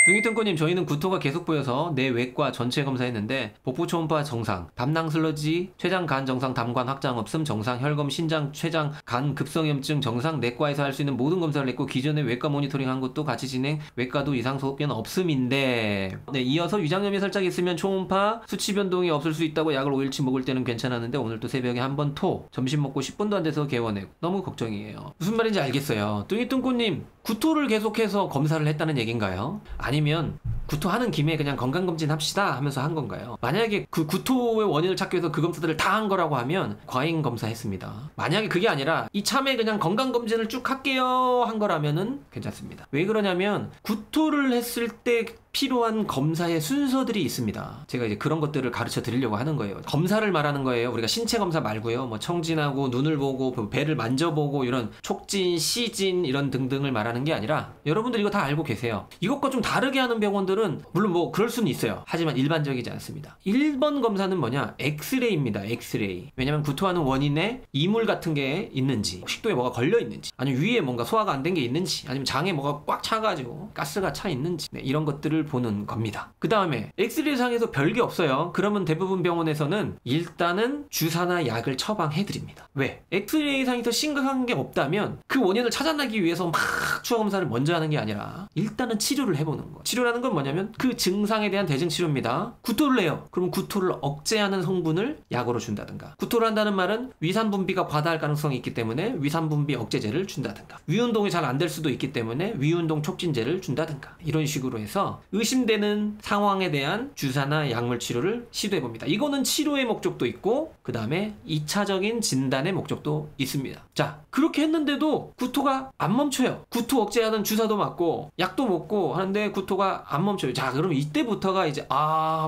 뚱이뚱꾸님, 저희는 구토가 계속 보여서 내 외과 전체 검사했는데 복부 초음파 정상, 담낭 슬러지, 췌장 간 정상, 담관 확장 없음 정상, 혈검 신장 췌장 간 급성염증 정상, 내과에서 할 수 있는 모든 검사를 했고 기존에 외과 모니터링 한 것도 같이 진행, 외과도 이상 소견 없음인데, 네, 이어서 위장염이 살짝 있으면 초음파 수치 변동이 없을 수 있다고 약을 5일치 먹을 때는 괜찮았는데 오늘 또 새벽에 한 번 토, 점심 먹고 10분도 안 돼서 개원해. 너무 걱정이에요. 무슨 말인지 알겠어요. 뚱이뚱꾸님, 구토를 계속해서 검사를 했다는 얘긴가요? 아니면 구토하는 김에 그냥 건강검진 합시다 하면서 한 건가요? 만약에 그 구토의 원인을 찾기 위해서 그 검사들을 다 한 거라고 하면 과잉 검사했습니다. 만약에 그게 아니라 이참에 그냥 건강검진을 쭉 할게요 한 거라면은 괜찮습니다. 왜 그러냐면 구토를 했을 때 필요한 검사의 순서들이 있습니다. 제가 이제 그런 것들을 가르쳐 드리려고 하는 거예요. 검사를 말하는 거예요. 우리가 신체 검사 말고요. 뭐 청진하고 눈을 보고 배를 만져보고 이런 촉진, 시진 이런 등등을 말하는 게 아니라, 여러분들 이거 다 알고 계세요. 이것과 좀 다르게 하는 병원들은 물론 뭐 그럴 수는 있어요. 하지만 일반적이지 않습니다. 1번 검사는 뭐냐? 엑스레이입니다. 엑스레이. 왜냐면 구토하는 원인에 이물 같은 게 있는지, 식도에 뭐가 걸려 있는지, 아니면 위에 뭔가 소화가 안 된 게 있는지, 아니면 장에 뭐가 꽉 차가지고 가스가 차 있는지, 네, 이런 것들을 보는 겁니다. 그 다음에 엑스레이 상에서 별게 없어요. 그러면 대부분 병원에서는 일단은 주사나 약을 처방해 드립니다. 왜? 엑스레이 상에서 심각한 게 없다면 그 원인을 찾아내기 위해서 막 추가 검사를 먼저 하는 게 아니라 일단은 치료를 해보는 거. 치료라는 건 뭐냐면 그 증상에 대한 대증 치료입니다. 구토를 해요. 그럼 구토를 억제하는 성분을 약으로 준다든가, 구토를 한다는 말은 위산 분비가 과다할 가능성이 있기 때문에 위산 분비 억제제를 준다든가, 위운동이 잘 안 될 수도 있기 때문에 위운동 촉진제를 준다든가, 이런 식으로 해서 의심되는 상황에 대한 주사나 약물 치료를 시도해봅니다. 이거는 치료의 목적도 있고 그 다음에 2차적인 진단의 목적도 있습니다. 자, 그렇게 했는데도 구토가 안 멈춰요. 구토 억제하던 주사도 맞고 약도 먹고 하는데 구토가 안 멈춰요. 자, 그럼 이때부터가 이제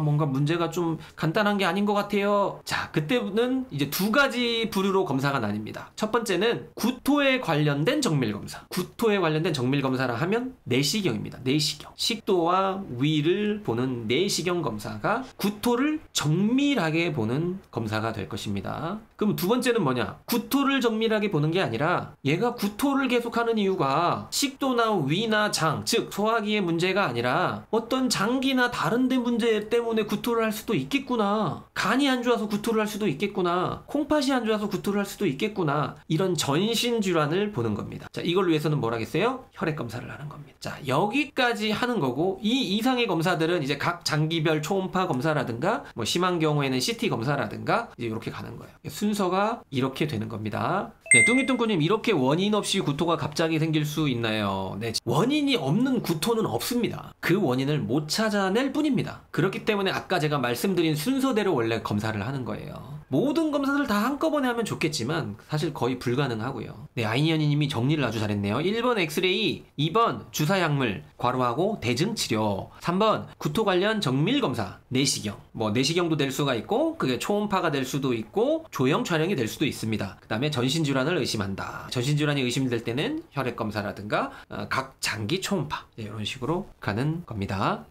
뭔가 문제가 좀 간단한 게 아닌 것 같아요. 자, 그때는 이제 두 가지 부류로 검사가 나뉩니다. 첫 번째는 구토에 관련된 정밀검사. 구토에 관련된 정밀검사라 하면 내시경입니다. 내시경. 식도와 위를 보는 내시경 검사가 구토를 정밀하게 보는 검사가 될 것입니다. 그럼 두 번째는 뭐냐? 구토를 정밀하게 보는 게 아니라 얘가 구토를 계속하는 이유가 식도나 위나 장, 즉 소화기의 문제가 아니라 어떤 장기나 다른 데 문제 때문에 구토를 할 수도 있겠구나, 간이 안 좋아서 구토를 할 수도 있겠구나, 콩팥이 안 좋아서 구토를 할 수도 있겠구나, 이런 전신질환을 보는 겁니다. 자, 이걸 위해서는 뭘 하겠어요? 혈액 검사를 하는 겁니다. 자, 여기까지 하는 거고, 이 이상의 검사들은 이제 각 장기별 초음파 검사라든가 뭐 심한 경우에는 CT 검사라든가 이제 이렇게 가는 거예요. 순서가 이렇게 되는 겁니다. 네, 뚱이뚱꾸님, 이렇게 원인 없이 구토가 갑자기 생길 수 있나요? 네, 원인이 없는 구토는 없습니다. 그 원인을 못 찾아낼 뿐입니다. 그렇기 때문에 아까 제가 말씀드린 순서대로 원래 검사를 하는 거예요. 모든 검사를 다 한꺼번에 하면 좋겠지만 사실 거의 불가능하고요. 네, 아이니언니님이 정리를 아주 잘했네요. 1번 엑스레이, 2번 주사약물, 괄호하고 대증치료, 3번 구토 관련 정밀검사, 내시경. 뭐 내시경도 될 수가 있고 그게 초음파가 될 수도 있고 조형 촬영이 될 수도 있습니다. 그 다음에 전신질환을 의심한다. 전신질환이 의심될 때는 혈액검사라든가 각 장기 초음파, 네, 이런 식으로 가는 겁니다.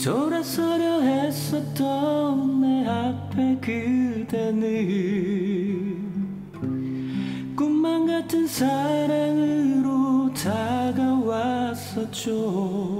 돌아서려 했었던 내 앞에 그대는 꿈만 같은 사랑으로 다가왔었죠.